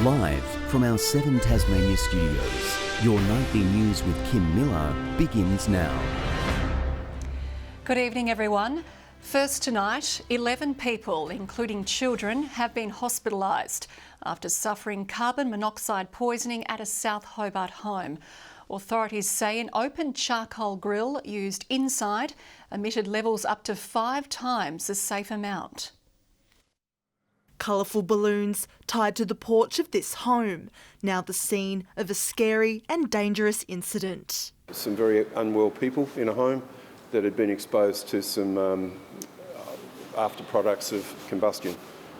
Live from our 7 Tasmania studios, your nightly news with Kim Miller begins now. Good evening, everyone. First tonight, 11 people, including children, have been hospitalised after suffering carbon monoxide poisoning at a South Hobart home. Authorities say an open charcoal grill used inside emitted levels up to 5 times the safe amount. Colourful balloons tied to the porch of this home, now the scene of a scary and dangerous incident. Some very unwell people in a home that had been exposed to some after products of combustion,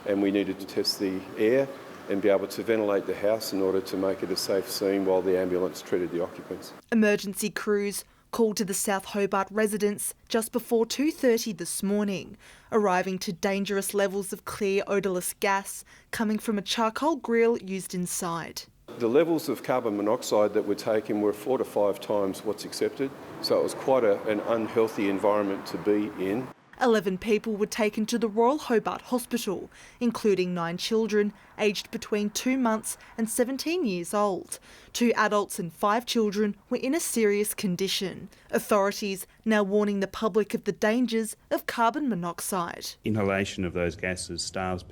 and we needed to test the air and be able to ventilate the house in order to make it a safe scene while the ambulance treated the occupants. Emergency crews called to the South Hobart residence just before 2:30 this morning, arriving to dangerous levels of clear odourless gas coming from a charcoal grill used inside. The levels of carbon monoxide that were taken were 4 to 5 times what's accepted, so it was quite an unhealthy environment to be in. 11 people were taken to the Royal Hobart Hospital, including 9 children aged between 2 months and 17 years old. 2 adults and 5 children were in a serious condition. Authorities now warning the public of the dangers of carbon monoxide. Inhalation of those gases starves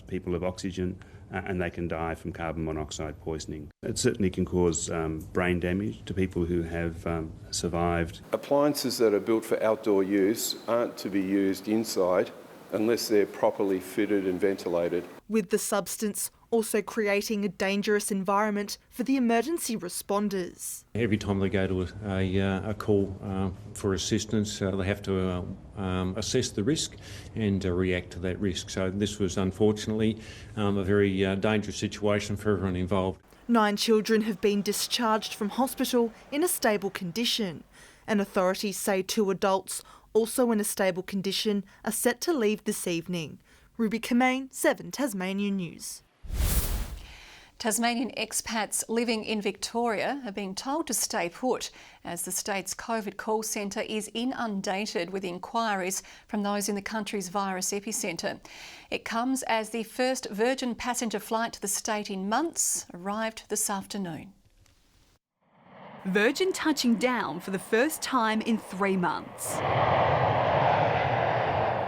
people of oxygen, and they can die from carbon monoxide poisoning. It certainly can cause brain damage to people who have survived. Appliances that are built for outdoor use aren't to be used inside unless they're properly fitted and ventilated. With the substance also creating a dangerous environment for the emergency responders. Every time they go to a call for assistance, they have to assess the risk and react to that risk. So this was unfortunately a very dangerous situation for everyone involved. 9 children have been discharged from hospital in a stable condition, and authorities say 2 adults, also in a stable condition, are set to leave this evening. Ruby Kamane, 7 Tasmania News. Tasmanian expats living in Victoria are being told to stay put as the state's COVID call centre is inundated with inquiries from those in the country's virus epicentre. It comes as the first Virgin passenger flight to the state in months arrived this afternoon. Virgin touching down for the first time in 3 months.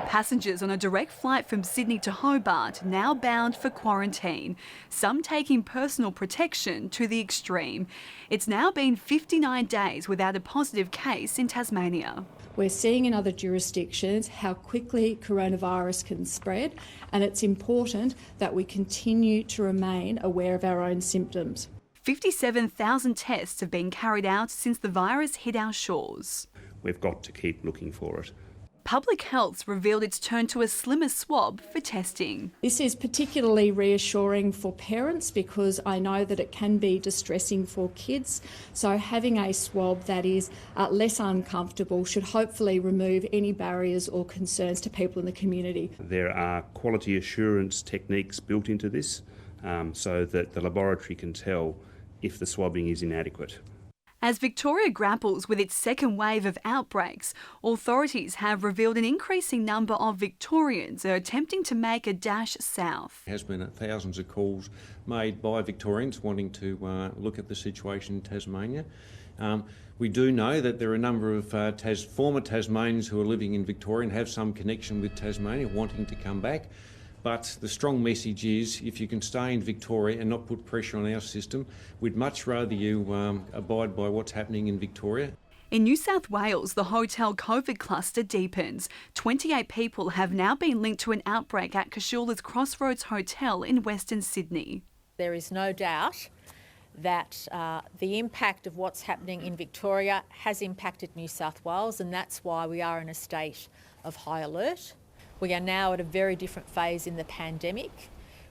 Passengers on a direct flight from Sydney to Hobart now bound for quarantine, some taking personal protection to the extreme. It's now been 59 days without a positive case in Tasmania. We're seeing in other jurisdictions how quickly coronavirus can spread, and it's important that we continue to remain aware of our own symptoms. 57,000 tests have been carried out since the virus hit our shores. We've got to keep looking for it. Public Health's revealed it's turned to a slimmer swab for testing. This is particularly reassuring for parents because I know that it can be distressing for kids. So having a swab that is less uncomfortable should hopefully remove any barriers or concerns to people in the community. There are quality assurance techniques built into this so that the laboratory can tell if the swabbing is inadequate. As Victoria grapples with its second wave of outbreaks, authorities have revealed an increasing number of Victorians are attempting to make a dash south. There has been thousands of calls made by Victorians wanting to look at the situation in Tasmania. We do know that there are a number of former Tasmanians who are living in Victoria and have some connection with Tasmania wanting to come back. But the strong message is, if you can stay in Victoria and not put pressure on our system, we'd much rather you abide by what's happening in Victoria. In New South Wales, the hotel COVID cluster deepens. 28 people have now been linked to an outbreak at Casula's Crossroads Hotel in Western Sydney. There is no doubt that the impact of what's happening in Victoria has impacted New South Wales, and that's why we are in a state of high alert. We are now at a very different phase in the pandemic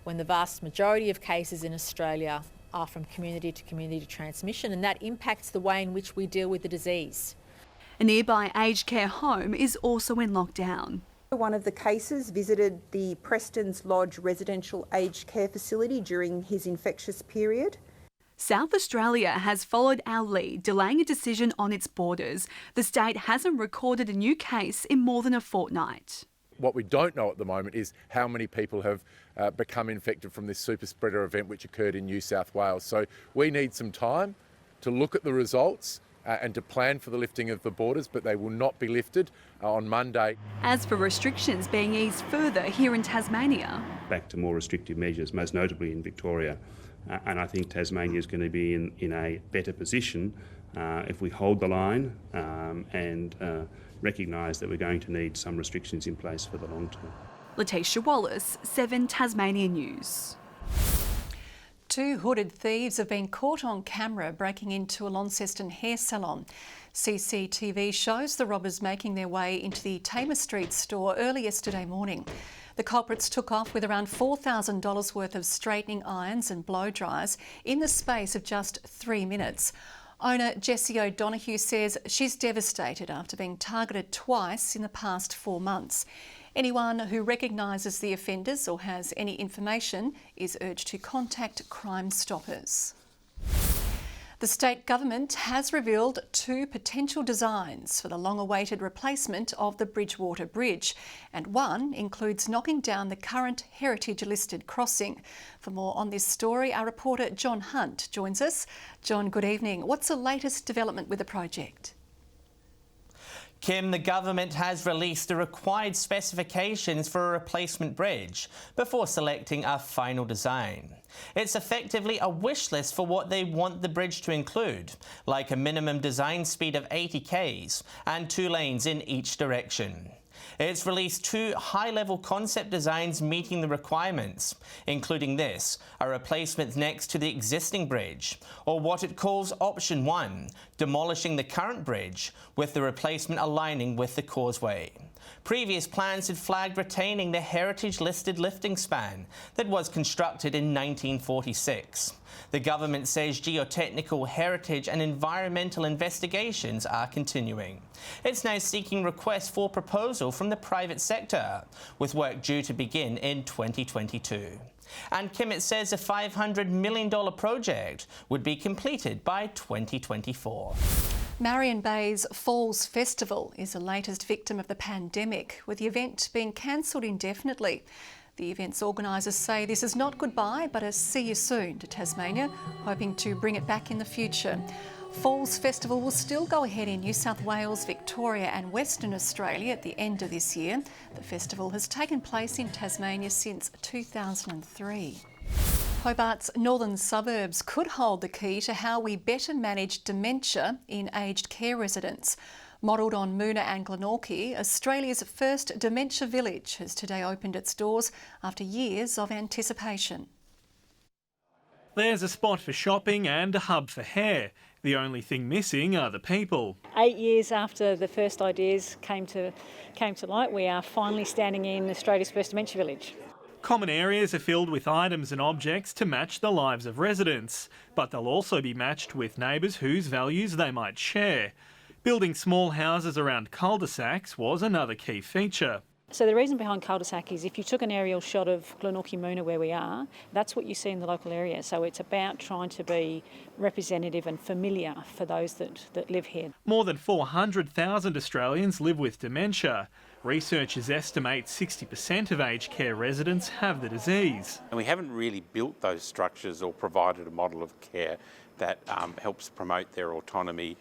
when the vast majority of cases in Australia are from community to community transmission, and that impacts the way in which we deal with the disease. A nearby aged care home is also in lockdown. One of the cases visited the Preston's Lodge residential aged care facility during his infectious period. South Australia has followed our lead, delaying a decision on its borders. The state hasn't recorded a new case in more than a fortnight. What we don't know at the moment is how many people have become infected from this super spreader event which occurred in New South Wales. So we need some time to look at the results and to plan for the lifting of the borders, but they will not be lifted on Monday. As for restrictions being eased further here in Tasmania, back to more restrictive measures, most notably in Victoria. And I think Tasmania is going to be in a better position if we hold the line and recognise that we're going to need some restrictions in place for the long term. Letitia Wallace, 7 Tasmania News. 2 hooded thieves have been caught on camera breaking into a Launceston hair salon. CCTV shows the robbers making their way into the Tamer Street store early yesterday morning. The culprits took off with around $4,000 worth of straightening irons and blow dryers in the space of just 3 minutes. Owner Jessie O'Donoghue says she's devastated after being targeted twice in the past 4 months. Anyone who recognises the offenders or has any information is urged to contact Crime Stoppers. The state government has revealed 2 potential designs for the long-awaited replacement of the Bridgewater Bridge, and one includes knocking down the current heritage-listed crossing. For more on this story, our reporter John Hunt joins us. John, good evening. What's the latest development with the project? Kim, the government has released the required specifications for a replacement bridge before selecting a final design. It's effectively a wish list for what they want the bridge to include, like a minimum design speed of 80 km and 2 lanes in each direction. It's released 2 high-level concept designs meeting the requirements, including this, a replacement next to the existing bridge, or what it calls Option 1, demolishing the current bridge, with the replacement aligning with the causeway. Previous plans had flagged retaining the heritage-listed lifting span that was constructed in 1946. The government says geotechnical, heritage and environmental investigations are continuing. It's now seeking requests for proposal from the private sector, with work due to begin in 2022. And Kim, it says a $500 million project would be completed by 2024. Marion Bay's Falls Festival is the latest victim of the pandemic, with the event being cancelled indefinitely. The event's organisers say this is not goodbye, but a see you soon to Tasmania, hoping to bring it back in the future. Falls Festival will still go ahead in New South Wales, Victoria and Western Australia at the end of this year. The festival has taken place in Tasmania since 2003. Hobart's northern suburbs could hold the key to how we better manage dementia in aged care residents. Modelled on Moona and Glenorchy, Australia's first dementia village has today opened its doors after years of anticipation. There's a spot for shopping and a hub for hair. The only thing missing are the people. 8 years after the first ideas came to light, we are finally standing in Australia's first dementia village. Common areas are filled with items and objects to match the lives of residents, but they'll also be matched with neighbours whose values they might share. Building small houses around cul-de-sacs was another key feature. So the reason behind cul-de-sac is if you took an aerial shot of Glenorchy Moona where we are, that's what you see in the local area. So it's about trying to be representative and familiar for those that live here. More than 400,000 Australians live with dementia. Researchers estimate 60% of aged care residents have the disease. And we haven't really built those structures or provided a model of care that helps promote their autonomy.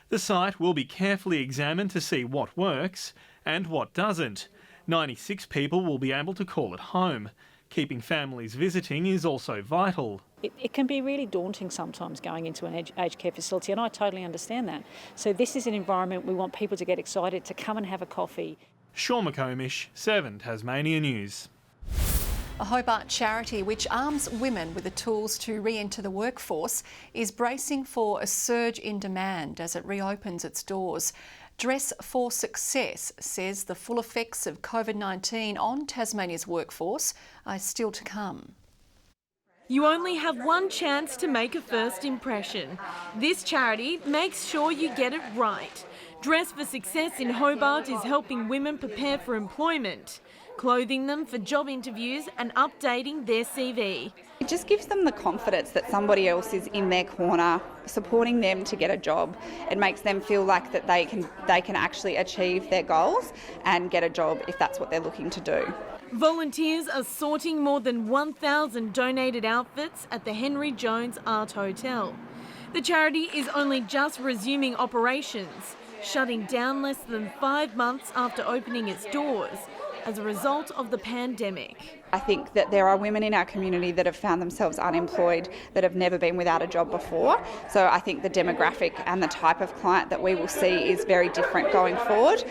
The site will be carefully examined to see what works and what doesn't. 96 people will be able to call it home. Keeping families visiting is also vital. It can be really daunting sometimes going into an aged care facility, and I totally understand that. So this is an environment we want people to get excited to come and have a coffee. Sean McComish, 7 Tasmania News. A Hobart charity which arms women with the tools to re-enter the workforce is bracing for a surge in demand as it reopens its doors. Dress for Success says the full effects of COVID-19 on Tasmania's workforce are still to come. You only have one chance to make a first impression. This charity makes sure you get it right. Dress for Success in Hobart is helping women prepare for employment, clothing them for job interviews and updating their CV. It just gives them the confidence that somebody else is in their corner, supporting them to get a job. It makes them feel like that they can actually achieve their goals and get a job if that's what they're looking to do. Volunteers are sorting more than 1,000 donated outfits at the Henry Jones Art Hotel. The charity is only just resuming operations, shutting down less than 5 months after opening its doors as a result of the pandemic. I think that there are women in our community that have found themselves unemployed, that have never been without a job before. So I think the demographic and the type of client that we will see is very different going forward.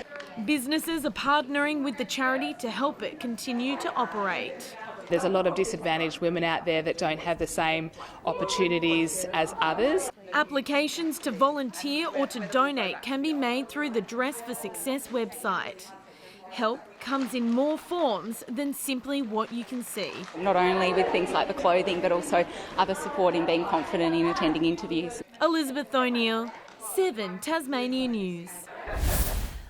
Businesses are partnering with the charity to help it continue to operate. There's a lot of disadvantaged women out there that don't have the same opportunities as others. Applications to volunteer or to donate can be made through the Dress for Success website. Help comes in more forms than simply what you can see. Not only with things like the clothing, but also other support in being confident in attending interviews. Elizabeth O'Neill, 7 Tasmania News.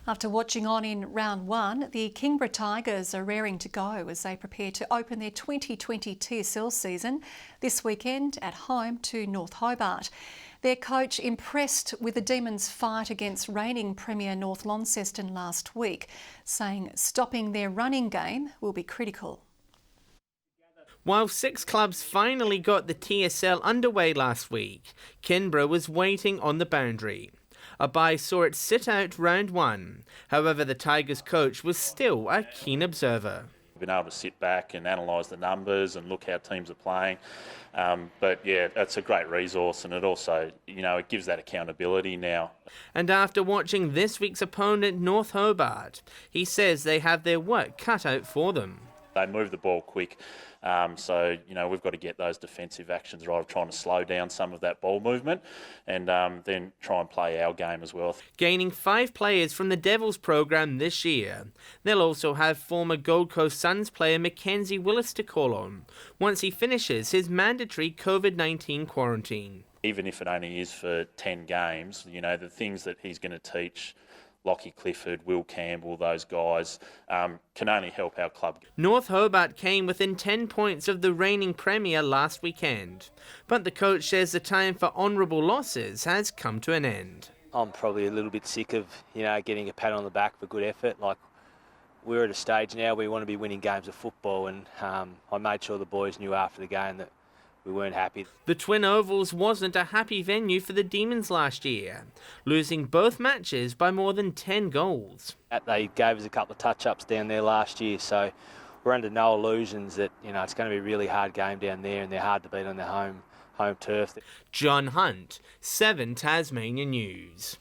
After watching on in round 1, the Kingborough Tigers are raring to go as they prepare to open their 2020 TSL season this weekend at home to North Hobart. Their coach impressed with the Demons' fight against reigning Premier North Launceston last week, saying stopping their running game will be critical. While 6 clubs finally got the TSL underway last week, Kingborough was waiting on the boundary. A bye saw it sit out round 1. However, the Tigers coach was still a keen observer. Been able to sit back and analyse the numbers and look how teams are playing. But yeah, it's a great resource, and it also, it gives that accountability now. And after watching this week's opponent, North Hobart, he says they have their work cut out for them. They move the ball quick, so we've got to get those defensive actions right, of trying to slow down some of that ball movement, and then try and play our game as well. Gaining 5 players from the Devils program this year, they'll also have former Gold Coast Suns player Mackenzie Willis to call on once he finishes his mandatory COVID-19 quarantine. Even if it only is for 10 games, the things that he's going to teach Lockie Clifford, Will Campbell, those guys, can only help our club. North Hobart came within 10 points of the reigning premier last weekend, but the coach says the time for honourable losses has come to an end. I'm probably a little bit sick of, getting a pat on the back for good effort. Like, we're at a stage now where we want to be winning games of football, and I made sure the boys knew after the game that we weren't happy. The Twin Ovals wasn't a happy venue for the Demons last year, losing both matches by more than 10 goals. They gave us a couple of touch-ups down there last year, so we're under no illusions that it's going to be a really hard game down there, and they're hard to beat on their home turf. John Hunt, 7 Tasmania News.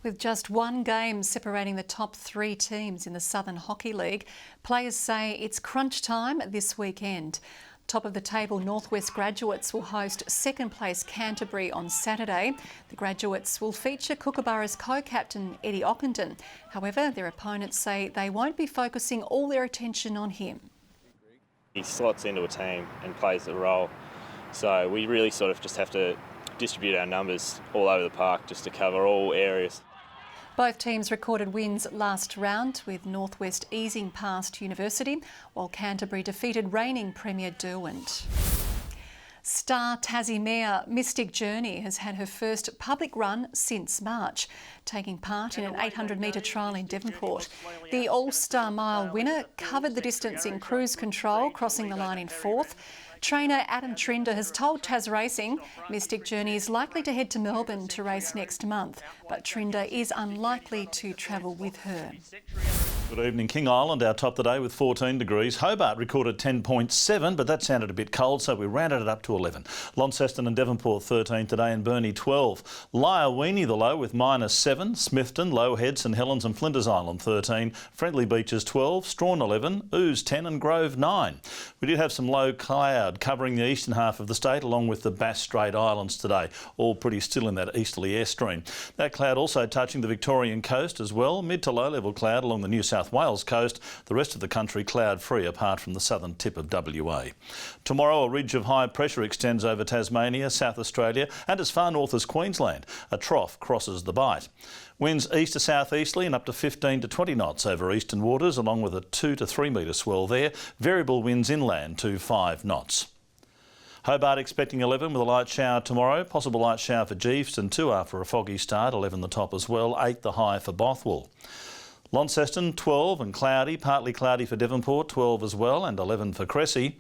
With just one game separating the top 3 teams in the Southern Hockey League, players say it's crunch time this weekend. Top of the table Northwest Graduates will host second place Canterbury on Saturday. The Graduates will feature Kookaburra's co-captain Eddie Ockenden. However, their opponents say they won't be focusing all their attention on him. He slots into a team and plays the role. So we really sort of just have to distribute our numbers all over the park just to cover all areas. Both teams recorded wins last round, with Northwest easing past University, while Canterbury defeated reigning Premier Derwent. Star Tassie Mayor Mystic Journey has had her first public run since March, taking part in an 800-metre trial in Devonport. The All-Star Mile winner covered the distance in cruise control, crossing the line in 4th. Trainer Adam Trinder has told Tas Racing Mystic Journey is likely to head to Melbourne to race next month, but Trinder is unlikely to travel with her. Good evening. King Island, our top today with 14 degrees. Hobart recorded 10.7, but that sounded a bit cold, so we rounded it up to 11. Launceston and Devonport 13 today, and Burnie 12. Lyoweeney the low with -7. Smithton, Low Head, St Helens and Flinders Island 13. Friendly Beaches 12. Strawn 11. Ooze 10 and Grove 9. We did have some low cloud covering the eastern half of the state, along with the Bass Strait Islands today, all pretty still in that easterly airstream. That cloud also touching the Victorian coast as well. Mid to low level cloud along the New South Wales coast. The rest of the country cloud free apart from the southern tip of WA. Tomorrow a ridge of high pressure extends over Tasmania, South Australia and as far north as Queensland. A trough crosses the Bight. Winds east to southeasterly and up to 15 to 20 knots over eastern waters, along with a 2 to 3 metre swell there. Variable winds inland to 5 knots. Hobart expecting 11 with a light shower tomorrow. Possible light shower for Geeveston too after a foggy start. 11 the top as well. 8 the high for Bothwell. Launceston 12 and cloudy. Partly cloudy for Devonport. 12 as well and 11 for Cressy.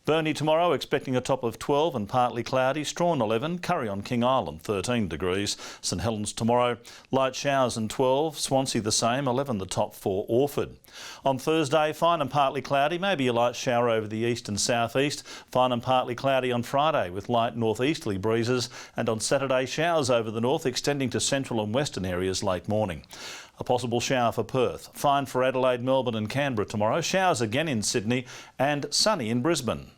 Burnie tomorrow expecting a top of 12 and partly cloudy. Strawn 11, Curry on King Island 13 degrees. St Helens tomorrow light showers and 12. Swansea the same, 11 the top for Orford. On Thursday fine and partly cloudy, maybe a light shower over the east and southeast. Fine and partly cloudy on Friday with light northeasterly breezes, and on Saturday showers over the north extending to central and western areas late morning. A possible shower for Perth. Fine for Adelaide, Melbourne and Canberra tomorrow. Showers again in Sydney and sunny in Brisbane.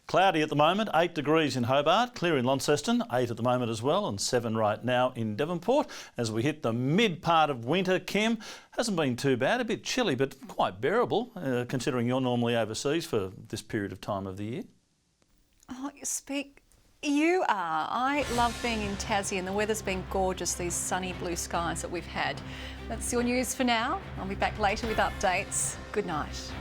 Cloudy at the moment, 8 degrees in Hobart, clear in Launceston, 8 at the moment as well, and 7 right now in Devonport. As we hit the mid part of winter, Kim, hasn't been too bad, a bit chilly but quite bearable, considering you're normally overseas for this period of time of the year. Oh, you are. I love being in Tassie and the weather's been gorgeous, these sunny blue skies that we've had. That's your news for now. I'll be back later with updates. Good night.